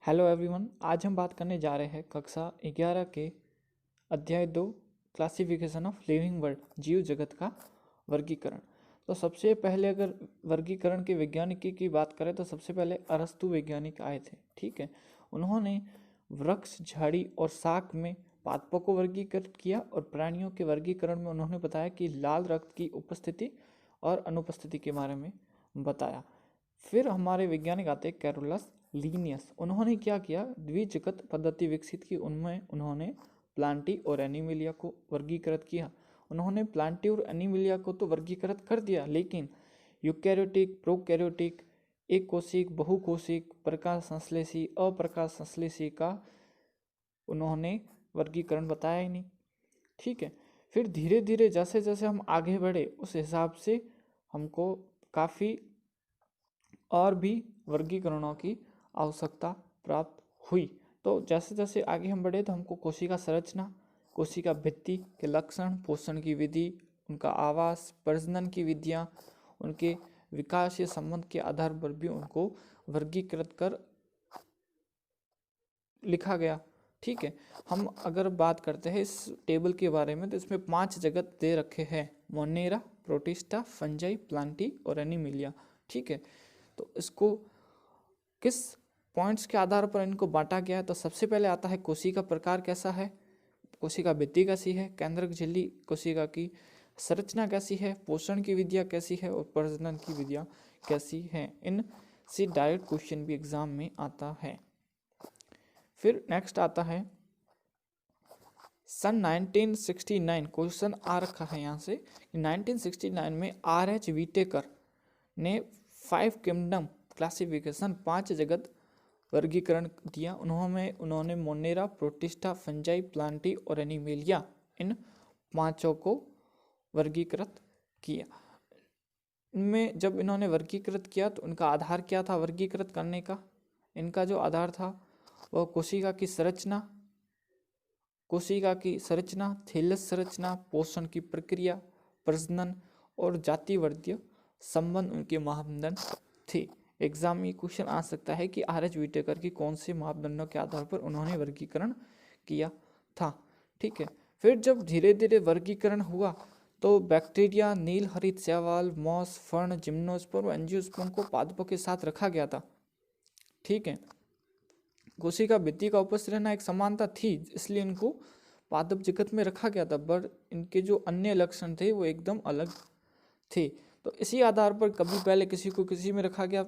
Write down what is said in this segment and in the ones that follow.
Hello everyone, आज हम बात करने जा रहे हैं कक्षा 11 के अध्याय 2 क्लासिफिकेशन ऑफ लिविंग वर्ल्ड, जीव जगत का वर्गीकरण। तो सबसे पहले अगर वर्गीकरण के वैज्ञानिकी की बात करें तो सबसे पहले अरस्तु वैज्ञानिक आए थे। ठीक है, उन्होंने वृक्ष, झाड़ी और शाक में पादपों को वर्गीकृत किया और प्राणियों के वर्गीकरण में उन्होंने बताया कि लाल रक्त की उपस्थिति और अनुपस्थिति के बारे में बताया। फिर हमारे वैज्ञानिक आते हैं कैरोलस लीनियस। उन्होंने क्या किया, द्विजगत पद्धति विकसित की। उनमें उन्होंने प्लांटी और एनिमिलिया को वर्गीकृत किया। उन्होंने प्लांटी और एनिमिलिया को तो वर्गीकृत कर दिया, लेकिन यूकैरियोटिक, प्रोकैरियोटिक, एक कोशिक, बहुकोशिक, प्रकाश संश्लेषी, अप्रकाश संश्लेषी का उन्होंने वर्गीकरण बताया ही नहीं। ठीक है, फिर धीरे धीरे जैसे जैसे हम आगे बढ़े उस हिसाब से हमको काफ़ी और भी वर्गीकरणों की आवश्यकता प्राप्त हुई। तो जैसे जैसे आगे हम बढ़े तो हमको कोशिका संरचना, कोशिका भित्ति के लक्षण, पोषण की विधि, उनका आवास, प्रजनन की विधियाँ, उनके विकास या संबंध के आधार पर भी उनको वर्गीकृत कर लिखा गया। ठीक है, हम अगर बात करते हैं इस टेबल के बारे में तो इसमें 5 जगत दे रखे हैं: मोनेरा, प्रोटिस्टा, फंजाई, प्लांटी और एनिमिलिया। ठीक है, तो इसको किस पॉइंट्स के आधार पर इनको बांटा गया है, तो सबसे पहले आता है कोशिका प्रकार कैसा है, कोशिका भित्ति कैसी है, केंद्रक झिल्ली कोशिका की संरचना कैसी है, पोषण की विधियाँ कैसी है और प्रजनन की विधियाँ कैसी हैं। इन से डायरेक्ट क्वेश्चन भी एग्जाम में आता है। फिर नेक्स्ट आता है सन 1969। क्वेश्चन आ रखा है यहाँ से 1969 में R.H. विटेकर ने 5 किंगडम क्लासिफिकेशन, 5 जगत वर्गीकरण दिया। उन्होंने मोनेरा, प्रोटिस्टा, फंजाई, प्लांटी और एनिमेलिया, इन 5 को वर्गीकृत किया। इनमें जब इन्होंने वर्गीकृत किया तो उनका आधार क्या था वर्गीकृत करने का? इनका जो आधार था वह कोशिका की संरचना, थैलस संरचना, पोषण की प्रक्रिया, प्रजनन और जातिवर्गीय संबंध उनके मापदंड थे। एग्जाम में क्वेश्चन आ सकता है कि R.H. विटेकर की कौन से मापदंडों के आधार पर उन्होंने वर्गीकरण किया था। ठीक है, फिर जब धीरे धीरे वर्गीकरण हुआ तो बैक्टीरिया, नील हरित शैवाल, मॉस, फर्न, जिम्नोस्पर्म, एंजियोस्पर्म को पादपों के साथ रखा गया था। ठीक है, कोशिका भित्ति का उपस्थित रहना एक समानता थी, इसलिए इनको पादप जगत में रखा गया था, पर इनके जो अन्य लक्षण थे वो एकदम अलग थे। तो इसी आधार पर कभी पहले किसी को किसी में रखा गया,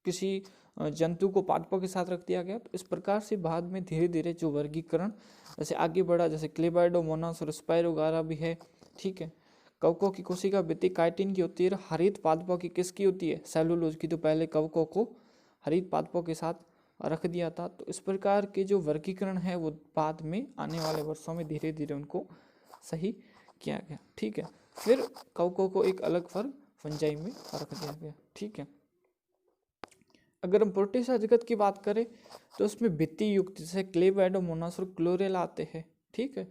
किसी जंतु को पादपों के साथ रख दिया गया। तो इस प्रकार से बाद में धीरे धीरे जो वर्गीकरण जैसे आगे बढ़ा, जैसे क्लेबाइडोमोनास और स्पाइरोगारा भी है। ठीक है, कवकों की कोशिका भित्ति काइटिन की होती है, हरित पादपों की किसकी होती है, सेलुलोज की। तो पहले कवकों को हरित पादपों के साथ रख दिया था। तो इस प्रकार के जो वर्गीकरण है वो बाद में आने वाले वर्षों में धीरे धीरे उनको सही किया गया। ठीक है, फिर कवकों को एक अलग वर्ग फंजाई में रख दिया गया। ठीक है, अगर हम प्रोटिस्टा जगत की बात करें तो उसमें भित्ति युक्त जैसे क्लेबाइडोमोनास और क्लोरेला आते हैं। ठीक है,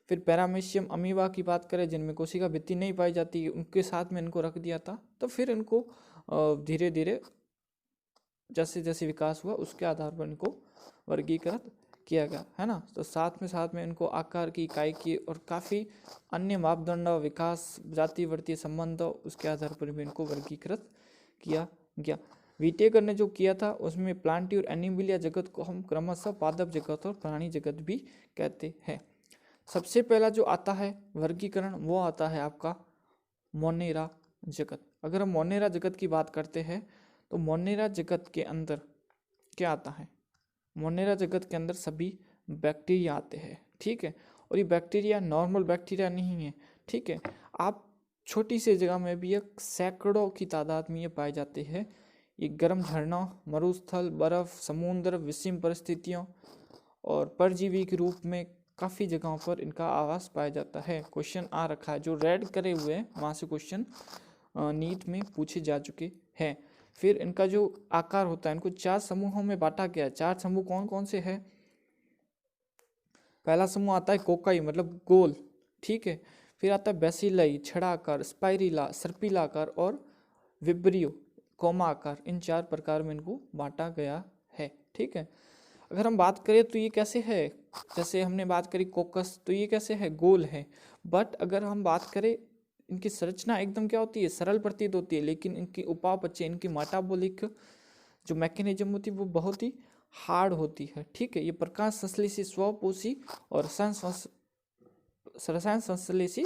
फिर पैरामीशियम, अमीबा की बात करें जिनमें कोशिका भित्ति नहीं पाई जाती, उनके साथ में इनको रख दिया था। तो फिर इनको धीरे धीरे जैसे जैसे विकास हुआ उसके आधार पर इनको वर्गीकृत किया गया, है ना। तो साथ में इनको आकार की, इकाई की और काफ़ी अन्य मापदंड, विकास, जातिवर्तीय संबंध, उसके आधार पर भी इनको वर्गीकृत किया गया। विटेकर ने जो किया था उसमें प्लांटी और एनिमिलिया जगत को हम क्रमशः पादप जगत और प्राणी जगत भी कहते हैं। सबसे पहला जो आता है वर्गीकरण वो आता है आपका मोनेरा जगत। अगर हम मोनेरा जगत की बात करते हैं तो मोनेरा जगत के अंदर क्या आता है, मोनेरा जगत के अंदर सभी बैक्टीरिया आते हैं। ठीक है, और ये बैक्टीरिया नॉर्मल बैक्टीरिया नहीं है। ठीक है, आप छोटी सी जगह में भी एक सैकड़ों की तादाद में ये पाए जाते हैं। ये गर्म झरनों, मरुस्थल, बर्फ, समुद्र, विषम परिस्थितियों और परजीवी के रूप में काफ़ी जगहों पर इनका आवास पाया जाता है। क्वेश्चन आ रखा है, जो रेड करे हुए हैं वहाँ से क्वेश्चन नीट में पूछे जा चुके हैं। फिर इनका जो आकार होता है, इनको 4 समूहों में बांटा गया है। 4 समूह कौन कौन से हैं? पहला समूह आता है कोकाई, मतलब गोल। ठीक है, फिर आता है बेसिलाई, छड़ाकार, स्पाइरिला, सर्पिलाकार और विब्रियो, कोमाकार। इन 4 प्रकार में इनको बांटा गया है। ठीक है, अगर हम बात करें तो ये कैसे है, जैसे हमने बात करी कोकस, तो ये कैसे है, गोल है। बट अगर हम बात करें इनकी संरचना एकदम क्या होती है, सरल प्रतीत होती है, लेकिन इनकी उपापचय, इनकी मेटाबॉलिक जो मैकेनिज्म होती है वो बहुत ही हार्ड होती है। ठीक है, ये प्रकाश संश्लेषी, स्वपोषी और रसायन संश्लेषी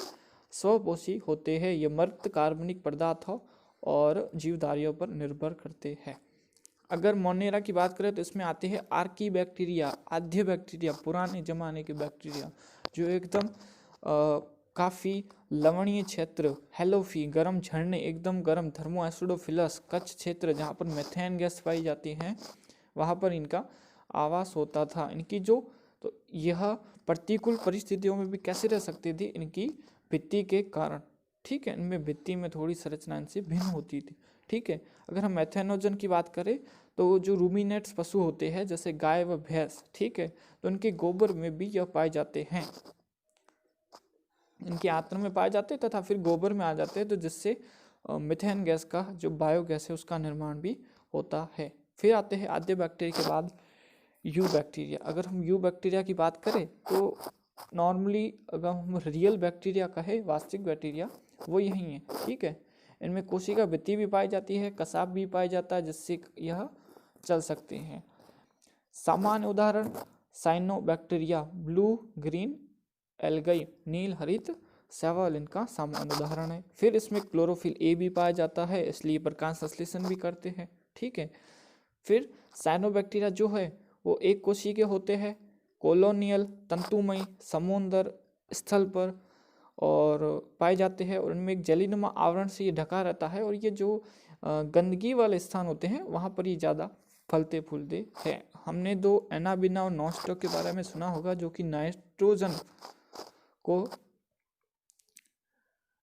स्वपोषी होते हैं। ये मृत कार्बनिक पदार्थों और जीवधारियों पर निर्भर करते हैं। अगर मोनेरा की बात करें तो इसमें आते हैं आर्की बैक्टीरिया, आद्य बैक्टीरिया, पुराने जमाने के बैक्टीरिया जो एकदम काफ़ी लवणीय क्षेत्र, हेलोफी, गर्म झरने, एकदम गर्म, थर्मोएसिडोफिलस, कच्छ क्षेत्र जहाँ पर मेथेन गैस पाई जाती है वहाँ पर इनका आवास होता था। इनकी जो, तो यह प्रतिकूल परिस्थितियों में भी कैसे रह सकती थी, इनकी भित्ति के कारण। ठीक है, इनमें भित्ति में थोड़ी संरचना इनसे भिन्न होती थी। ठीक है, अगर हम मेथेनोजन की बात करें तो जो रूमिनेट्स पशु होते हैं जैसे गाय व भैंस, ठीक है, तो उनके गोबर में भी यह पाए जाते हैं, इनके आंत्र में पाए जाते हैं तथा फिर गोबर में आ जाते हैं, तो जिससे मिथेन गैस का जो बायोगैस है उसका निर्माण भी होता है। फिर आते हैं आद्य बैक्टीरिया के बाद यू बैक्टीरिया। अगर हम यू बैक्टीरिया की बात करें तो नॉर्मली अगर हम रियल बैक्टीरिया कहें, वास्तविक बैक्टीरिया, वो यही है। ठीक है, इनमें कोशिका भित्ति भी पाई जाती है, कसाब भी पाया जाता है, जिससे यह चल सकते हैं। सामान्य उदाहरण साइनोबैक्टीरिया, ब्लू ग्रीन एल्गाई, नील हरित शैवाल इनका सामान्य उदाहरण है। फिर इसमें क्लोरोफिल ए भी पाया जाता है, इसलिए प्रकाश संश्लेषण भी करते हैं। ठीक है, फिर साइनोबैक्टीरिया जो है वो एक कोशिकीय के होते हैं, कॉलोनियल, तंतुमयी, समुद्र स्थल पर और पाए जाते हैं, और इनमें एक जलीनुमा आवरण से ये ढका रहता है, और ये जो गंदगी वाले स्थान होते हैं वहाँ पर ये ज़्यादा फलते फूलते हैं। हमने दो एनाबिना और नॉस्टॉक के बारे में सुना होगा, जो कि नाइट्रोजन को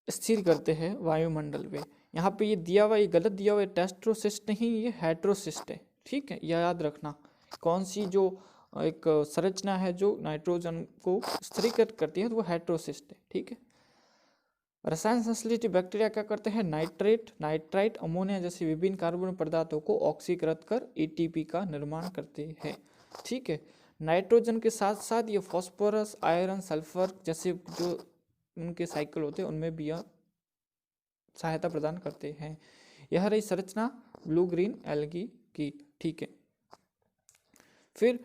स्थिर करते हैं वायुमंडल में। यहाँ पे ये दिया हुआ, ये गलत दिया हुआ, टेस्ट्रोसिस्ट नहीं, ये हेट्रोसिस्ट है। ठीक है, यह याद रखना, कौन सी जो एक संरचना है जो नाइट्रोजन को स्थिरीकृत करती है तो वो हेट्रोसिस्ट है। ठीक है, रसायन संश्लेषी बैक्टीरिया क्या करते हैं, नाइट्रेट, नाइट्राइट, अमोनिया जैसे विभिन्न कार्बन पदार्थों को ऑक्सीकृत कर एटीपी का निर्माण करते हैं। ठीक है, नाइट्रोजन के साथ साथ ये फास्फोरस, आयरन, सल्फर जैसे जो उनके साइकिल होते हैं उनमें भी यह सहायता प्रदान करते हैं। यह रही संरचना ब्लू ग्रीन एल्गी की। ठीक है, फिर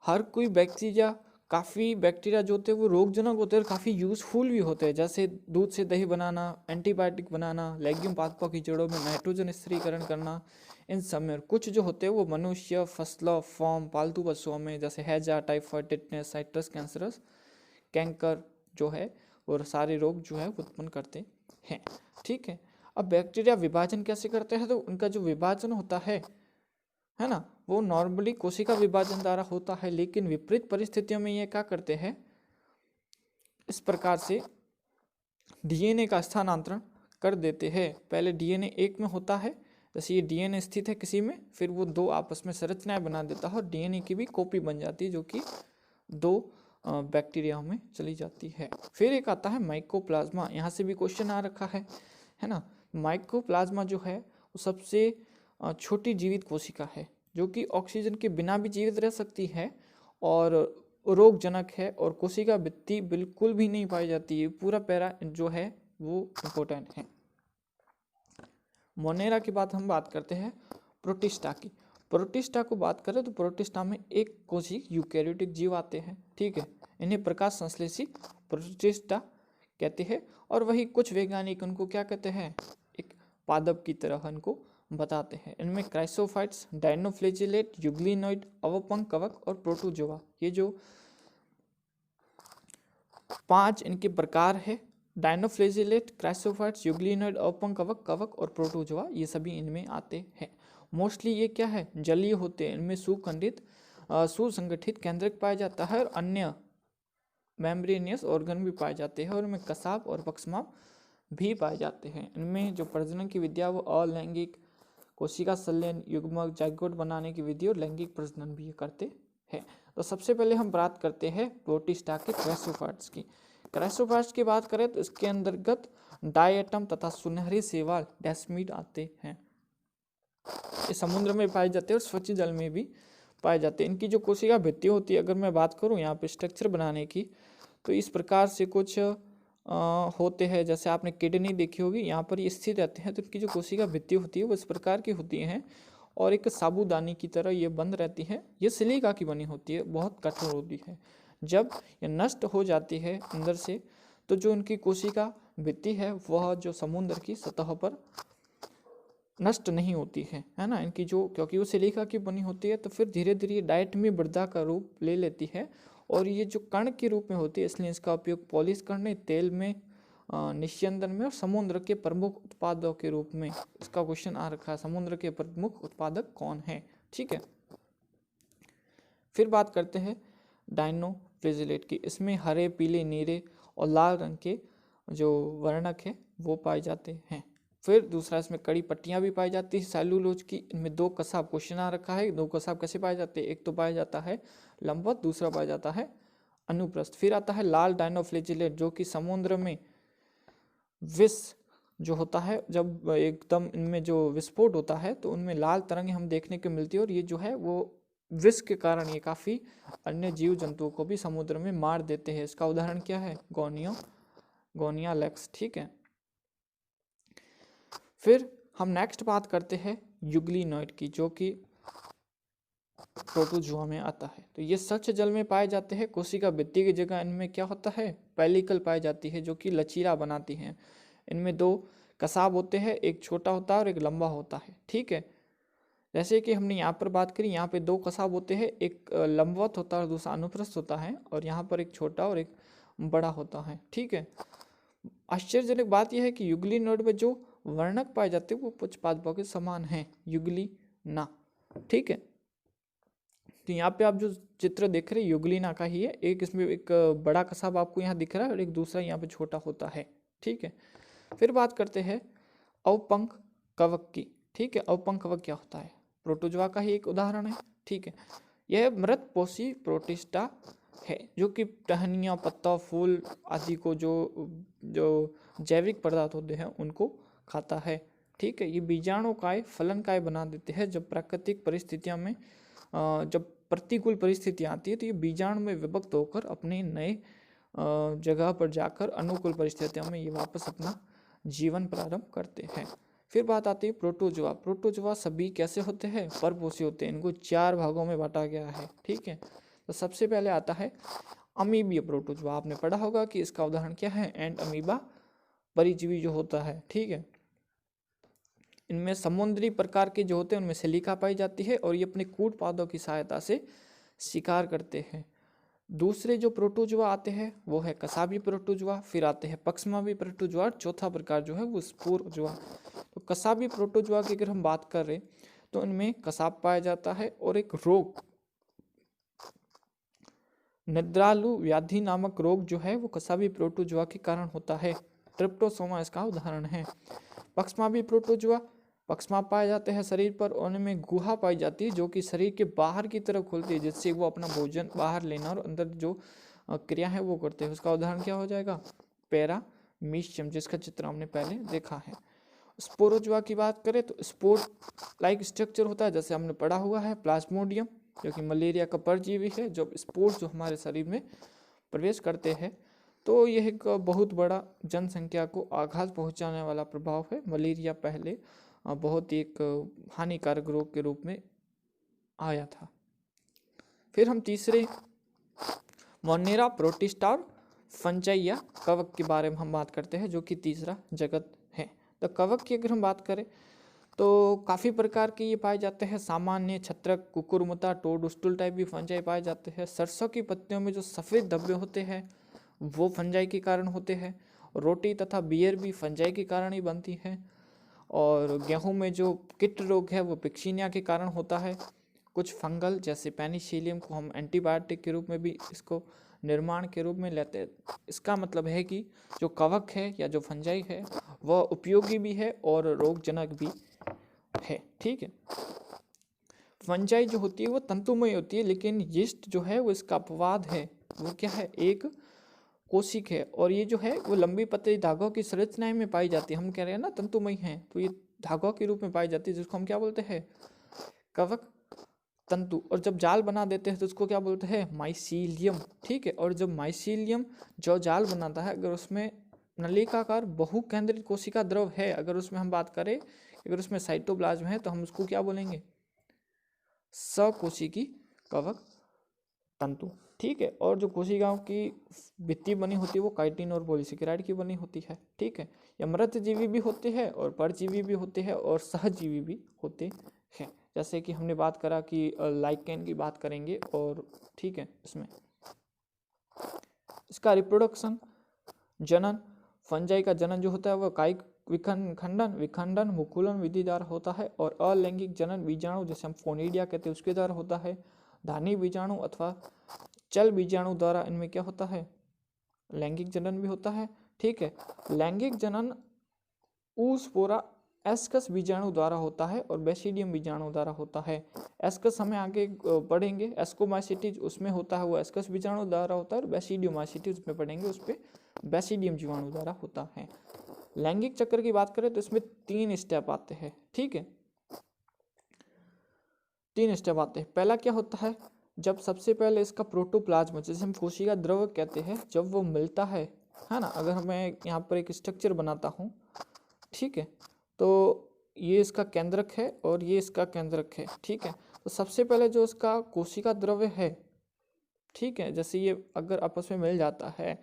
हर कोई बैक्टीरिया, काफ़ी बैक्टीरिया जो होते हैं वो रोगजनक होते हैं और काफ़ी यूजफुल भी होते हैं, जैसे दूध से दही बनाना, एंटीबायोटिक बनाना, लेग्यूम पादपों की जड़ों में नाइट्रोजन स्थिरीकरण करना। इन सब में कुछ जो होते हैं वो मनुष्य, फसलों, फॉर्म, पालतू पशुओं में जैसे हैजा, typhoid, tetanus, citrus cancerous, canker जो है और सारे रोग जो है उत्पन्न करते हैं। ठीक है, अब बैक्टीरिया विभाजन कैसे करते हैं, तो उनका जो विभाजन होता है ना, वो नॉर्मली कोशिका विभाजन द्वारा होता है, लेकिन विपरीत परिस्थितियों में ये क्या करते हैं, इस प्रकार से डीएनए का स्थानांतरण कर देते हैं। पहले डीएनए एक में होता है, जैसे ये डीएनए स्थित है किसी में, फिर वो दो आपस में संरचनाएं बना देता है और डीएनए की भी कॉपी बन जाती है, जो कि दो बैक्टीरिया में चली जाती है। फिर एक आता है माइकोप्लाज्मा, यहाँ से भी क्वेश्चन आ रखा है ना। माइकोप्लाज्मा जो है वो सबसे छोटी जीवित कोशिका है, जो कि ऑक्सीजन के बिना भी जीवित रह सकती है और रोगजनक है, और कोशिका भित्ति बिल्कुल भी नहीं पाई जाती है। पूरा पैरा जो है वो इम्पोर्टेंट है। मोनेरा की बात करते हैं प्रोटिस्टा की। प्रोटिस्टा को बात करें तो प्रोटिस्टा में एक कोशिक यूकैरियोटिक जीव आते हैं। ठीक है, इन्हें प्रकाश संश्लेषी प्रोटिस्टा कहते हैं, और वही कुछ वैज्ञानिक उनको क्या कहते हैं, एक पादप की तरह इनको बताते हैं। इनमें क्राइसोफाइट्स, डायनोफ्लेजिलेट, यूग्लिनोइड, अवपंक कवक और प्रोटोजोआ, ये जो 5 इनके प्रकार है, डायनोफ्लेजिलेट, क्राइसोफाइट्स, यूग्लिनोइड, अवपंक कवक, कवक और प्रोटोजोआ, ये सभी इनमें आते हैं। मोस्टली ये क्या है, जलीय होते हैं। इनमें सुसंगठित केंद्रक पाया जाता है और अन्य मेम्ब्रेनियस ऑर्गन भी पाए जाते हैं, और इनमें कसाब और पक्षमाप भी पाए जाते हैं। इनमें जो प्रजनन की विद्या वो अलैंगिक, कोशिका संलयन, युग्मक, जाइगोट बनाने की विधि और लैंगिक प्रजनन भी करते हैं। तो सबसे पहले हम बात करते हैं प्रोटिस्टा के क्राइसोफाइट्स की। क्राइसोफाइट्स की बात करें तो इसके अंतर्गत डायटम तथा सुनहरे शैवाल डेस्मिड आते हैं। ये समुद्र में पाए जाते हैं और स्वच्छ जल में भी पाए जाते हैं। इनकी जो कोशिका भित्ति होती है, अगर मैं बात करूं यहाँ पे स्ट्रक्चर बनाने की, तो इस प्रकार से कुछ होते हैं। जैसे आपने किडनी देखी होगी, यहाँ पर ये स्थिर रहते हैं, तो इनकी जो कोशिका भित्ति होती है वो इस प्रकार की होती हैं और एक साबूदानी की तरह ये बंद रहती है। ये सिलिका की बनी होती है, बहुत कठोर होती है। जब ये नष्ट हो जाती है अंदर से, तो जो उनकी कोशिका भित्ति है वह जो समुद्र की सतह पर नष्ट नहीं होती है ना। इनकी जो, क्योंकि वो सिलिका की बनी होती है, तो फिर धीरे धीरे डाइट में मृदा का रूप ले लेती है और ये जो कण के रूप में होती है, इसलिए इसका उपयोग पॉलिश करने, तेल में, निस्यंदन में और समुद्र के प्रमुख उत्पादों के रूप में। इसका क्वेश्चन आ रखा है, समुद्र के प्रमुख उत्पादक कौन है। ठीक है, फिर बात करते हैं डायनोफ्लेजिलेट की। इसमें हरे, पीले, नीले और लाल रंग के जो वर्णक है वो पाए जाते हैं। फिर दूसरा, इसमें कड़ी पट्टियां भी पाई जाती है सेलुलोज की। इनमें दो कसाब, क्वेश्चन आ रखा है, दो कसाब कैसे पाए जाते हैं, एक तो पाया जाता है लंबवत, दूसरा पाया जाता है अनुप्रस्थ। फिर आता है लाल डायनोफ्लेजिलेट, जो कि समुद्र में विष जो होता है, जब एकदम इनमें जो विस्फोट होता है तो उनमें लाल तरंगें हम देखने को मिलती है, और ये जो है वो विष के कारण ये काफ़ी अन्य जीव जंतुओं को भी समुद्र में मार देते हैं। इसका उदाहरण क्या है, गोनिया लेक्स। ठीक है, फिर हम नेक्स्ट बात करते हैं यूग्लिनॉइड की, जो कि प्रोटोजुआ में आता है। तो ये स्वच्छ जल में पाए जाते हैं। कोशिका भित्ति की जगह इनमें क्या होता है, पेलिकल पाई जाती है, जो कि लचीला बनाती हैं। इनमें दो कसाब होते हैं, एक छोटा होता है और एक लंबा होता है। ठीक है, जैसे कि हमने यहाँ पर बात करी, यहाँ पे दो कसाब होते हैं, एक लंबवत होता है और दूसरा अनुप्रस्थ होता है, और यहाँ पर एक छोटा और एक बड़ा होता है। ठीक है, आश्चर्यजनक बात यह है कि यूग्लिनॉइड में जो वर्णक पाए जाते हैं वो पुष्पादपों के समान हैं, यूग्लिना। ठीक है, तो यहाँ पे आप जो चित्र देख रहे हैं यूग्लिना का ही है। एक इसमें एक बड़ा कसाब आपको यहाँ दिख रहा है और एक दूसरा यहाँ पे छोटा होता है। ठीक है, फिर बात करते हैं अवपंख कवक की। ठीक है, अवपंख कवक क्या होता है, प्रोटोजुआ का ही एक उदाहरण है। ठीक है, यह मृतपोषी प्रोटिस्टा है, जो कि टहनियाँ, पत्ता, फूल आदि को जो जैविक पदार्थ होते हैं उनको खाता है। ठीक है, ये बीजाणुकाय, फलनकाय बना देते हैं। जब प्राकृतिक परिस्थितियों में जब प्रतिकूल परिस्थितियाँ आती है, तो ये बीजाणु में विभक्त होकर अपने नए जगह पर जाकर अनुकूल परिस्थितियों में ये वापस अपना जीवन प्रारंभ करते हैं। फिर बात आती है प्रोटोजुआ। प्रोटोजुआ सभी कैसे होते हैं, परपोषी होते हैं। इनको 4 भागों में बांटा गया है। ठीक है, तो सबसे पहले आता है अमीबीय प्रोटोजुआ। आपने पढ़ा होगा कि इसका उदाहरण क्या है, एंड अमीबा परिजीवी जो होता है। ठीक है, इनमें समुद्री प्रकार के जो होते हैं उनमें सिलिका पाई जाती है और ये अपने कूट पादों की सहायता से शिकार करते हैं। दूसरे जो प्रोटोजुआ आते हैं वो है कसाबी प्रोटोजुआ, फिर आते हैं पक्षमावी प्रोटोजुआ, और चौथा प्रकार जो है वो स्पोरजुआ। तो कसाबी प्रोटोजुआ की अगर हम बात करें तो इनमें कसाब पाया जाता है और एक रोग, निद्रालु व्याधि नामक रोग जो है वो कसाबी प्रोटोजुआ के कारण होता है। ट्रिप्टोसोमा इसका उदाहरण है। पक्षमावी प्रोटोजुआ, पक्षमा पाए जाते हैं शरीर पर, और उनमें गुहा पाई जाती है जो कि शरीर के बाहर की तरफ खुलती है, जिससे वो अपना भोजन बाहर लेना और अंदर जो क्रिया है वो करते हैं। उसका उदाहरण क्या हो जाएगा, पैरामीशियम, जिसका चित्र हमने पहले देखा है। स्पोरोजुआ की बात करें तो स्पोर लाइक स्ट्रक्चर होता है, जैसे हमने पढ़ा हुआ है प्लाज्मोडियम, जो कि मलेरिया का परजीवी है। जब स्पोर्स जो हमारे शरीर में प्रवेश करते हैं तो यह एक बहुत बड़ा जनसंख्या को आघात पहुंचाने वाला प्रभाव है। मलेरिया पहले बहुत ही एक हानिकारक रोग के रूप में आया था। फिर हम तीसरे मोनेरा प्रोटिस्टा और फंजाई या कवक के बारे में हम बात करते हैं, जो कि तीसरा जगत है। तो कवक की अगर हम बात करें तो काफ़ी प्रकार के ये पाए जाते हैं। सामान्य, छत्रक, कुकुरमुता, टोडस्टुल टाइप भी फंजाई पाए जाते हैं। सरसों की पत्तियों में जो सफ़ेद धब्बे होते हैं वो फंजाई के कारण होते हैं। रोटी तथा बियर भी फंजाई के कारण ही बनती है। और गेहूं में जो कीट रोग है वो पिक्सीनिया के कारण होता है। कुछ फंगल जैसे पेनिसिलियम को हम एंटीबायोटिक के रूप में भी इसको निर्माण के रूप में लेते हैं। इसका मतलब है कि जो कवक है या जो फंजाई है वह उपयोगी भी है और रोगजनक भी है। ठीक है, फंजाई जो होती है वो तंतुमय होती है, लेकिन यीस्ट जो है वो इसका अपवाद है। वो क्या है, एक कोशिक है, और ये जो है वो लंबी पतली धागों की संरचनाएं में पाई जाती है। हम कह रहे हैं ना तंतुमय हैं, तो ये धागों के रूप में पाई जाती है, जिसको हम क्या बोलते हैं, कवक तंतु, और जब जाल बना देते हैं तो उसको क्या बोलते हैं, माइसीलियम। ठीक है, और जब माइसीलियम जो जाल बनाता है, अगर उसमें नलिकाकार बहुकेंद्रित कोशिका द्रव है, अगर उसमें हम बात करें, अगर उसमें साइटोप्लाज्म है तो हम उसको क्या बोलेंगे, सकोशिकी कवक तंतु। ठीक है, और जो कोशिकाओं की भित्ति बनी होती है वो काइटिन और पॉलीसेकेराइड की बनी होती है। ठीक है, ये मृतजीवी भी होते हैं और परजीवी भी होते हैं और सहजीवी भी होते हैं। जैसे कि हमने बात करा कि लाइकेन की बात करेंगे, और ठीक है, इसमें इसका रिप्रोडक्शन, जनन, फंजाई का जनन जो होता है वह कायिक विखंडन मुकुलन विधि द्वारा होता है, और अलैंगिक जनन बीजाणु, जैसे हम फोनिडिया कहते हैं, उसके द्वारा होता है। धानी बीजाणु अथवा चल बीजाणु द्वारा इनमें क्या होता है, लैंगिक जनन भी होता है। ठीक है, लैंगिक जनन ऊस्पोरा एस्कस बीजाणु द्वारा होता है और बेसिडियम बीजाणु द्वारा होता है। एस्कस हमें आगे पढ़ेंगे, एस्कोमाइसिटीज उसमें होता है वो एस्कस बीजाणु द्वारा होता है, और बेसिडियोमाइसिटीज में पढ़ेंगे उस पर बेसिडियम जीवाणु द्वारा होता है। लैंगिक चक्र की बात करें तो इसमें 3 स्टेप आते हैं। ठीक है, 3 स्टेप आते हैं। पहला क्या होता है, जब सबसे पहले इसका प्रोटोप्लाज्म, जैसे हम कोशिका द्रव कहते हैं, जब वो मिलता है ना, अगर मैं यहाँ पर एक स्ट्रक्चर बनाता हूँ, ठीक है, तो ये इसका केंद्रक है और ये इसका केंद्रक है। ठीक है, तो सबसे पहले जो इसका कोशिका द्रव्य है, ठीक है, जैसे ये अगर आपस में मिल जाता है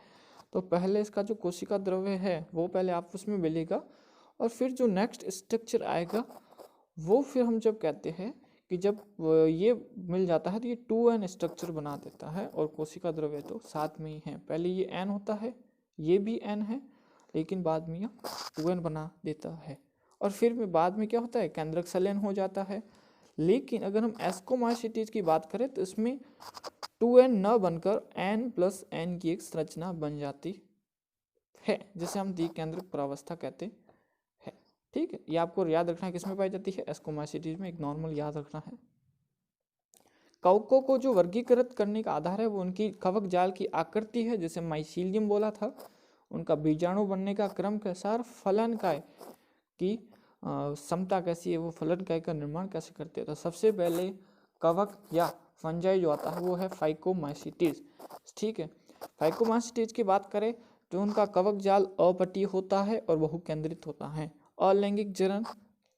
तो पहले इसका जो कोशिका द्रव्य है वो पहले आपस में मिलेगा, और फिर जो नेक्स्ट स्ट्रक्चर आएगा वो फिर हम जब कहते हैं कि जब ये मिल जाता है तो ये 2n स्ट्रक्चर बना देता है, और कोशिका द्रव्य तो साथ में ही है। पहले ये n होता है, ये भी n है, लेकिन बाद में यह 2n बना देता है, और फिर में बाद में क्या होता है, केंद्रक संलयन हो जाता है। लेकिन अगर हम एस्कोमाइसिटीज की बात करें तो इसमें 2n न बनकर n+n की एक संरचना बन जाती है, जिसे हम द्विकेंद्रक प्रावस्था कहते हैं। ठीक है, ये आपको याद रखना है, किसमें पाई जाती है, एस्कोमाइसिटीज में, एक नॉर्मल याद रखना है। कवकों को जो वर्गीकृत करने का आधार है वो उनकी कवक जाल की आकृति है, जैसे माइसीलियम बोला था, उनका बीजाणु बनने का क्रम के अनुसार फलनकाय की क्षमता कैसी है, वो फलनकाय का निर्माण कैसे करते हैं। तो सबसे पहले कवक या फंजाई जो आता है वो है फाइकोमाइसिटीज। ठीक है, फाइकोमाइसिटीज की बात करें तो उनका कवक जाल अपटीय होता है और बहुकेंद्रित होता है। अलैंगिक जनन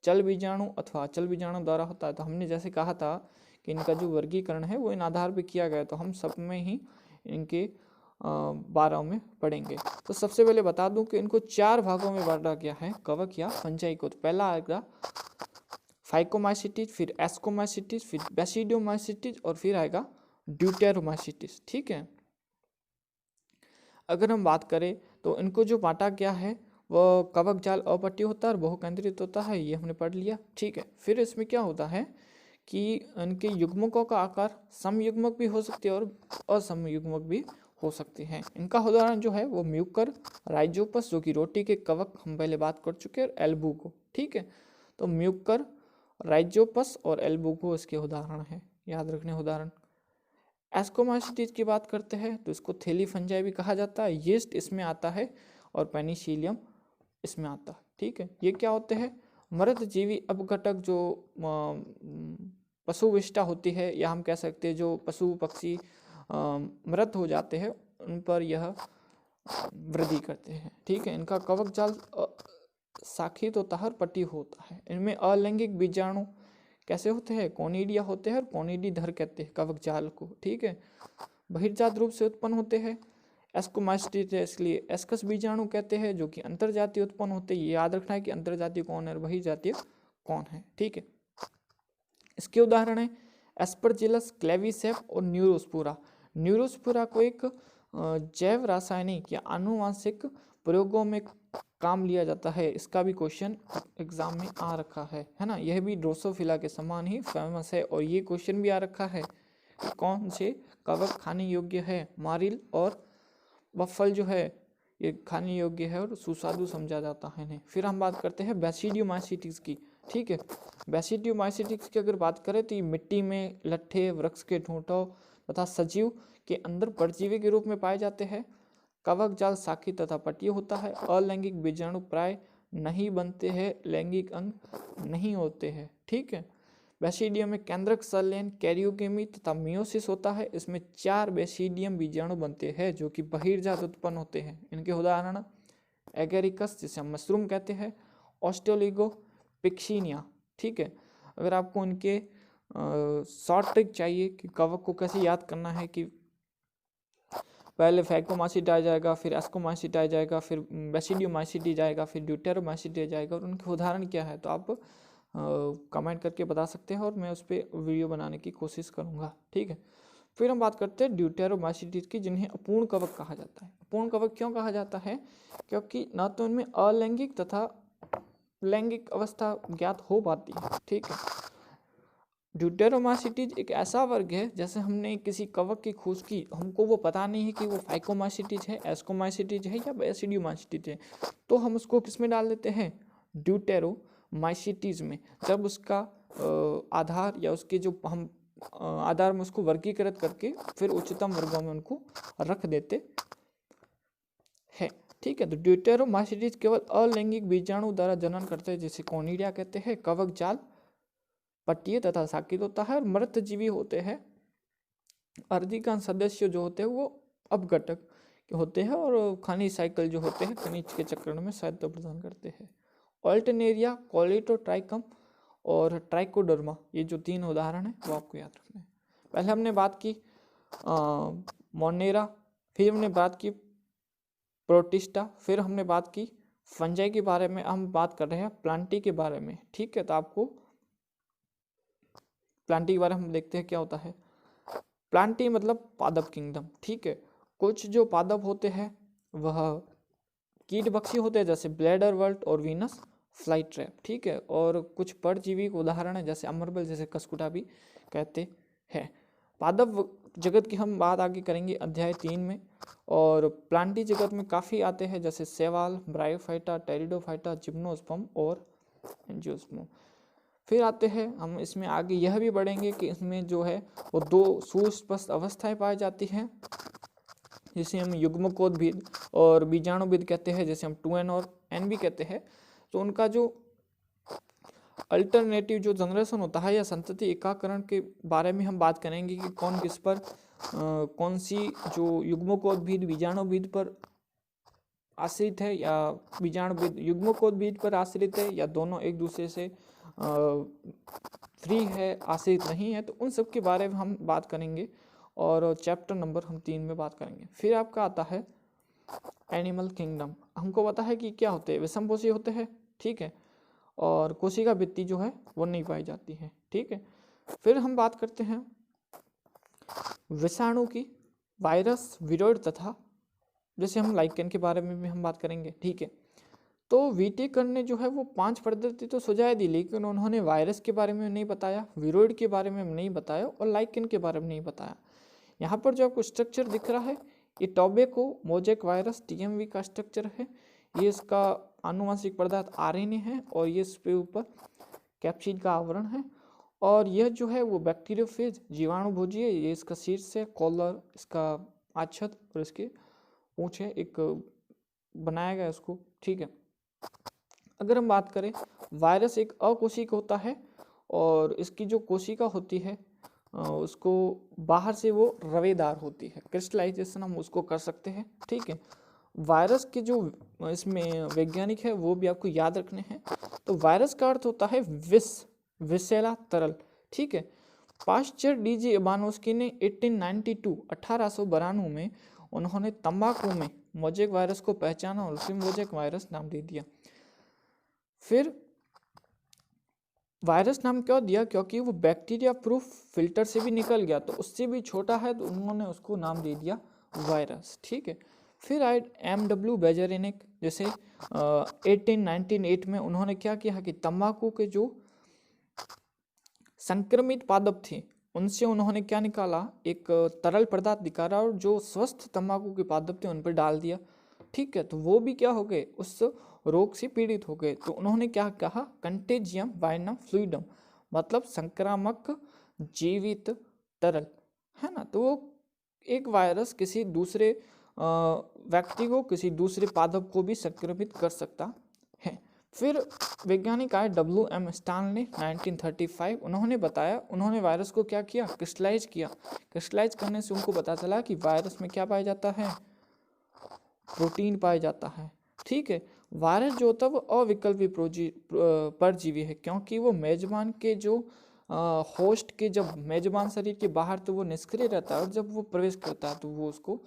चल बीजाणु अथवा अचल बीजाणु द्वारा होता है। तो हमने जैसे कहा था कि इनका जो वर्गीकरण है वो इन आधार पर किया गया, तो हम सब में ही इनके 12 में पढ़ेंगे। तो सबसे पहले बता दूं कि इनको 4 भागों में बांटा गया है कवक या फंजाई को। तो पहला आएगा फाइकोमाइसिटीज, फिर एस्कोमाइसिटीज, फिर बेसिडियोमाइसिटीज, और फिर आएगा ड्यूटेरोमाइसिटीज। ठीक है, अगर हम बात करें तो इनको जो बांटा गया है वह कवक जाल अपटीय होता है और बहुकेंद्रित होता है, ये हमने पढ़ लिया। ठीक है, फिर इसमें क्या होता है कि इनके युग्मकों का आकार समयुग्मक भी हो सकते हैं और असमयुग्मक भी हो सकते हैं। इनका उदाहरण जो है वो म्यूकर, राइजोपस जो कि रोटी के कवक हम पहले बात कर चुके हैं, और एल्बुगो। ठीक है, तो म्यूकर, राइजोपस और एल्बुगो इसके उदाहरण हैं, याद रखने उदाहरण। एस्कोमाइसिटीज की बात करते हैं तो इसको थैली फंजाई भी कहा जाता है, यीस्ट इसमें आता है और पेनिसिलियम इसमें आता है। ठीक है, ये क्या होते हैं, मृतजीवी अपघटक जो पशुविष्टा होती है, या हम कह सकते हैं जो पशु पक्षी मृत हो जाते हैं उन पर यह वृद्धि करते हैं। ठीक है, इनका कवक जाल शाखित होता है और पट्टी होता है। इनमें अलैंगिक बीजाणु कैसे होते हैं, कोनिडिया होते हैं, और कोनिडीधर कहते हैं कवक जाल को। ठीक है, बहिर्जात रूप से उत्पन्न होते हैं। एस्कोमाइसिटीज है इसलिए एस्कस बीजाणु कहते हैं, जो कि अंतर्जातीय उत्पन्न होते हैं। ये याद रखना है कि अंतर्जातीय कौन है और बहिर्जातीय कौन है। ठीक है, इसके उदाहरण है एस्परजिलस, क्लेविसेप और न्यूरोस्पोरा। न्यूरोस्पोरा को एक जैव रासायनिक या आनुवांशिक प्रयोगों में काम लिया जाता है। इसका भी क्वेश्चन एग्जाम में आ रखा है ना। यह भी ड्रोसोफिला के समान ही फेमस है, और ये क्वेश्चन भी आ रखा है कि कौन से कवक खाने योग्य है। मारिल और बफल जो है ये खाने योग्य है और सुस्वादु समझा जाता है इन्हें। फिर हम बात करते हैं बेसिडियोमाइसिटीज की। ठीक है, बेसिडियोमाइसिटीज की अगर बात करें तो ये मिट्टी में, लट्ठे, वृक्ष के ठूंठों तथा सजीव के अंदर परजीवी के रूप में पाए जाते हैं। कवक जाल शाखी तथा पट्टीय होता है। अलैंगिक बीजाणु प्राय नहीं बनते हैं, लैंगिक अंग नहीं होते हैं। ठीक है, बेसिडियम में केंद्रक संलयन, कैरियोगेमी तथा मियोसिस होता है। इसमें 4 बेसिडियम बीजाणु बनते हैं जो कि बहिर्जात उत्पन्न होते हैं। इनके उदाहरण एगेरिकस जिसे हम मशरूम कहते हैं, ऑस्ट्रेलिगो पिक्सिनिया। ठीक है, अगर आपको इनके शॉर्ट ट्रिक चाहिए कि कवक को कैसे याद करना है कि पहले फैगोमाइसीटा आ जाएगा, फिर एस्कोमाइसीटा आ जाएगा, फिर बेसिडियोमाइसीटी जाएगा, फिर ड्यूटेरोमाइसीटी आ जाएगा और उनके उदाहरण क्या है, तो आप कमेंट करके बता सकते हैं और मैं उस पर वीडियो बनाने की कोशिश करूँगा। ठीक है, फिर हम बात करते हैं ड्यूटेरोमाइसीटीज की, जिन्हें अपूर्ण कवक कहा जाता है। अपूर्ण कवक क्यों कहा जाता है? क्योंकि न तो इनमें अलैंगिक तथा लैंगिक अवस्था ज्ञात हो पाती है। ठीक है, ड्यूटेरोमाइसीटीज एक ऐसा वर्ग है, जैसे हमने किसी कवक की खोज की, हमको वो पता नहीं है कि वो फाइकोमाइसीटीज है, एस्कोमाइसीटीज है या बेसिडियोमाइसीटीज है, तो हम उसको किस में डाल देते हैं? ड्यूटेरोमाइसीटीज में। जब उसका आधार या उसके जो हम आधार में उसको वर्गीकृत करके फिर उच्चतम वर्गों में उनको रख देते हैं। ठीक है, तो ड्यूटेरोमाइसीटीज केवल अलैंगिक बीजाणु द्वारा जनन करते हैं, जिसे कोनिडिया कहते हैं। कवक जाल पट्टीय तथा साकित होता है और मृतजीवी होते हैं। अधिकांश सदस्य जो होते हैं वो अपघटक होते हैं और खनिज साइकिल जो होते हैं खनिज के चक्रण में सहायता प्रदान करते हैं। ऑल्टरनेरिया, कॉलेटोट्राइकम और ट्राइकोडर्मा, ये जो 3 उदाहरण हैं वो आपको याद रखना है। पहले हमने बात की मोनेरा, फिर हमने बात की प्रोटिस्टा, फिर हमने बात की फंजाई के बारे में, हम बात कर रहे हैं प्लांटी के बारे में। ठीक है, तो आपको प्लांटी के बारे में हम देखते हैं क्या होता है। प्लांटी मतलब पादप किंगडम। ठीक है, कुछ जो पादप होते हैं वह कीटभक्षी होते हैं, जैसे ब्लैडर वर्ट और वीनस फ्लाई ट्रैप। ठीक है, और कुछ परजीवी के उदाहरण है जैसे अमरबल, जैसे कसकुटा भी कहते हैं। पादप जगत की हम बात आगे करेंगे अध्याय 3 में। और प्लांटी जगत में काफ़ी आते हैं, जैसे सेवाल, ब्रायोफाइटा, टेरिडोफाइटा, जिम्नोस्पर्म और एंजियोस्पर्म। फिर आते हैं हम इसमें आगे यह भी बढ़ेंगे कि इसमें जो है वो 2 सुस्पष्ट अवस्थाएं पाई जाती हैं, जिसे हम युग्मकोद्भिद और बीजाणुभिद कहते हैं, जैसे हम 2n और n भी कहते हैं। तो उनका जो अल्टरनेटिव जो जनरेशन होता है या संतति एकाकरण के बारे में हम बात करेंगे कि कौन किस पर कौन सी जो युग्मकोद्भिद बीजाणुभिद पर आश्रित है या बीजाणुभिद युग्मकोद्भिद पर आश्रित है या दोनों एक दूसरे से फ्री है, आश्रित नहीं है, तो उन सब के बारे में हम बात करेंगे और चैप्टर नंबर हम 3 में बात करेंगे। फिर आपका आता है एनिमल किंगडम। हमको पता है कि क्या होते हैं, विषमपोषी होते हैं। ठीक है, और कोशिका भित्ति जो है वो नहीं पाई जाती है। ठीक है, फिर हम बात करते हैं विषाणु की, वायरस, विरोध तथा जैसे हम लाइकेन के बारे में भी हम बात करेंगे। ठीक है, तो वीटेकर ने जो है वो 5 पद्धति तो सुझाव दी, लेकिन उन्होंने वायरस के बारे में नहीं बताया, विरोध के बारे में नहीं बताया और लाइकेन के बारे में नहीं बताया। यहाँ पर जो आपको स्ट्रक्चर दिख रहा है ये टोबैको मोजेक वायरस TMV का स्ट्रक्चर है। ये इसका आनुवंशिक पदार्थ RNA है और ये इसके ऊपर कैप्सिड का आवरण है। और यह जो है वो बैक्टीरियोफेज जीवाणुभोजी है। ये इसका शीर्ष है, कॉलर इसका आच्छद और इसके पूंछ है, एक बनाया गया इसको। ठीक है, अगर हम बात करें वायरस एक अकोशिक होता है और इसकी जो कोशिका होती है उसको बाहर से वो रवेदार होती है, क्रिस्टलाइजेशन हम उसको कर सकते हैं। ठीक है, वायरस के जो इसमें वैज्ञानिक है वो भी आपको याद रखने हैं। तो वायरस का अर्थ होता है विष, विषैला तरल। ठीक है, पाश्चर DG इवानोस्की ने 1892 में उन्होंने तंबाकू में मोजेक वायरस को पहचाना और उसे मोजेक वायरस नाम दे दिया। फिर वायरस नाम क्यों दिया? क्योंकि वो बैक्टीरिया प्रूफ फिल्टर से भी निकल गया, तो उससे भी छोटा है, तो उन्होंने उसको नाम दे दिया वायरस। ठीक है, फिर आए MW बेजरेनिक, जैसे 1898 में उन्होंने क्या किया कि तंबाकू के जो संक्रमित पादप थे उनसे उन्होंने क्या निकाला, एक तरल पदार्थ निकाला और जो स्वस्थ तंबाकू के पादप थे उन पर डाल दिया। ठीक है, तो वो भी क्या हो गए, उस रोग से पीड़ित हो गए। तो उन्होंने क्या कहा, कंटेजियम वाइनम फ्लूइडम, मतलब संक्रामक जीवित तरल, है ना। तो वो एक वायरस किसी दूसरे व्यक्ति को, किसी दूसरे पादप को भी संक्रमित कर सकता है। फिर वैज्ञानिक आए WM स्टानले 1935। उन्होंने वायरस को क्या किया, क्रिस्टलाइज किया। क्रिस्टलाइज करने से उनको पता चला कि वायरस में क्या पाया जाता है, प्रोटीन पाया जाता है। ठीक है, वायरस जो होता है वो अविकल्पी परजीवी है, क्योंकि वो मेजबान के जो होस्ट के, जब मेजबान शरीर के बाहर तो वो निष्क्रिय रहता है, और जब वो प्रवेश करता है तो वो उसको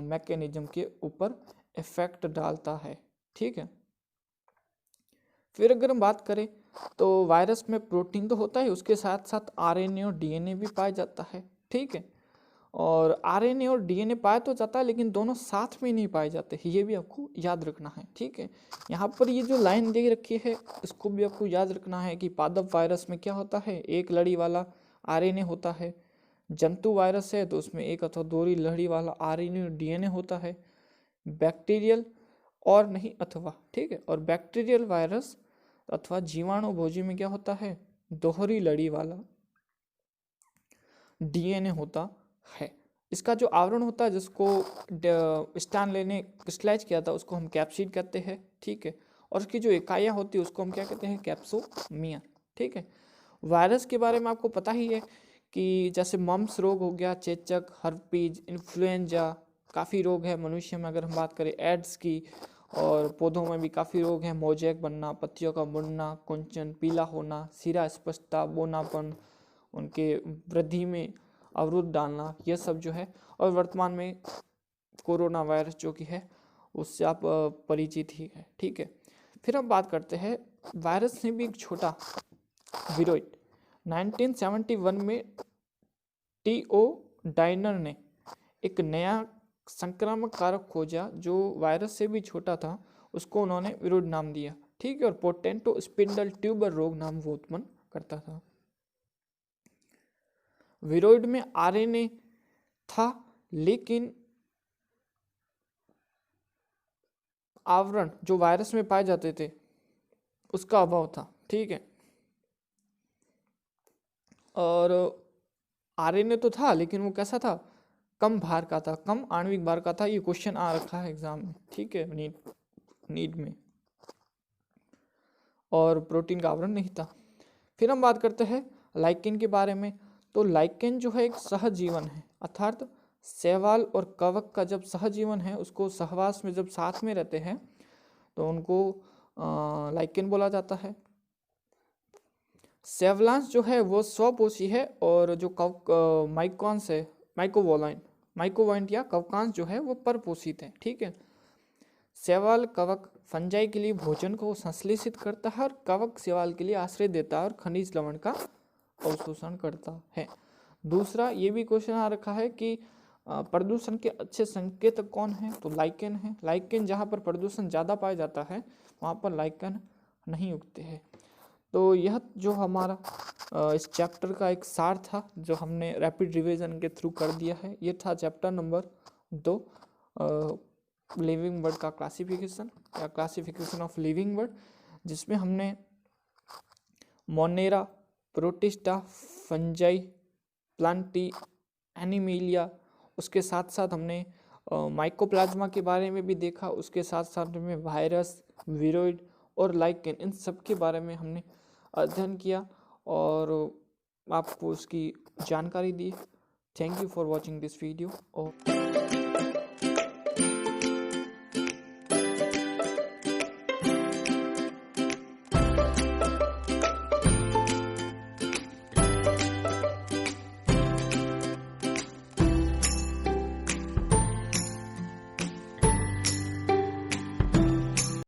मैकेनिज्म के ऊपर इफेक्ट डालता है। ठीक है, फिर अगर हम बात करें तो वायरस में प्रोटीन तो होता है, उसके साथ साथ RNA और DNA भी पाया जाता है। ठीक है, और RNA और DNA पाया तो जाता है, लेकिन दोनों साथ में नहीं पाए जाते, ये भी आपको याद रखना है। ठीक है, यहाँ पर ये जो लाइन दे रखी है इसको भी आपको याद रखना है कि पादप वायरस में क्या होता है, एक लड़ी वाला RNA होता है। जंतु वायरस है तो उसमें एक अथवा दो लड़ी वाला RNA और DNA होता है। बैक्टीरियल और नहीं अथवा, ठीक है, और बैक्टीरियल वायरस अथवा जीवाणु भोजी में क्या होता है, दोहरी लड़ी वाला DNA होता है। इसका जो आवरण होता है जिसको स्टानले ने क्रिस्टलाइज किया था उसको हम कैप्सिड कहते हैं। ठीक है, और उसकी जो इकाइयाँ होती है उसको हम क्या कहते हैं, कैप्सोमियर। ठीक है, वायरस के बारे में आपको पता ही है कि जैसे मम्स रोग हो गया, चेचक, हर्पीज, इन्फ्लुएंजा, काफ़ी रोग है। मनुष्य में अगर हम बात करें एड्स की, और पौधों में भी काफ़ी रोग हैं, मोजैक बनना, पत्तियों का मुड़ना, कुंचन, पीला होना, सिरा स्पष्टता, बोनापन, उनके वृद्धि में अवरुद्ध डालना, यह सब जो है। और वर्तमान में कोरोना वायरस जो कि है उससे आप परिचित ही है। ठीक है, फिर हम बात करते हैं वायरस ने भी एक छोटा विरोइड 1971 में T.O. डाइनर ने एक नया संक्रामक कारक खोजा जो वायरस से भी छोटा था, उसको उन्होंने विरोइड नाम दिया। ठीक है, और पोटेंटो स्पिंडल ट्यूबर रोग नाम वो उत्पन्न करता था। विरोइड में RNA था, लेकिन आवरण जो वायरस में पाए जाते थे उसका अभाव था। ठीक है, और RNA तो था लेकिन वो कैसा था, कम भार का था, कम आणविक भार का था। ये क्वेश्चन आ रखा है एग्जाम में। ठीक है, नीट में, और प्रोटीन का आवरण नहीं था। फिर हम बात करते हैं लाइकेन के बारे में। तो लाइकेन जो है एक सहजीवन है, अर्थात शैवाल और कवक का जब सहजीवन है, उसको सहवास में जब साथ में रहते हैं तो उनको लाइकेन बोला जाता है। सेवलांस जो है वो स्वपोषी है, और जो माइकॉन्स है, माइकोवॉइंट या कवकांस जो है वो परपोषित है। ठीक है, शैवाल कवक फंजाई के लिए भोजन को संश्लेषित करता है, और कवक शैवाल के लिए आश्रय देता है और खनिज लवण का अवशोषण करता है। दूसरा ये भी क्वेश्चन आ रखा है कि प्रदूषण के अच्छे संकेतक कौन है, तो लाइकेन है। लाइकेन जहाँ पर प्रदूषण ज़्यादा पाया जाता है वहाँ पर लाइकेन नहीं उगते हैं। तो यह जो हमारा इस चैप्टर का एक सार था जो हमने रैपिड रिवीजन के थ्रू कर दिया है, ये था चैप्टर नंबर 2, लिविंग वर्ड का क्लासिफिकेशन या क्लासिफिकेशन ऑफ लिविंग वर्ड, जिसमें हमने Monera, protista, fungi, Plantae, Animalia, उसके साथ साथ हमने माइकोप्लाज्मा के बारे में भी देखा, उसके साथ साथ में वायरस, विरोइड और लाइकेन, इन सब के बारे में हमने अध्ययन किया और आपको उसकी जानकारी दी। Thank you for watching this video. और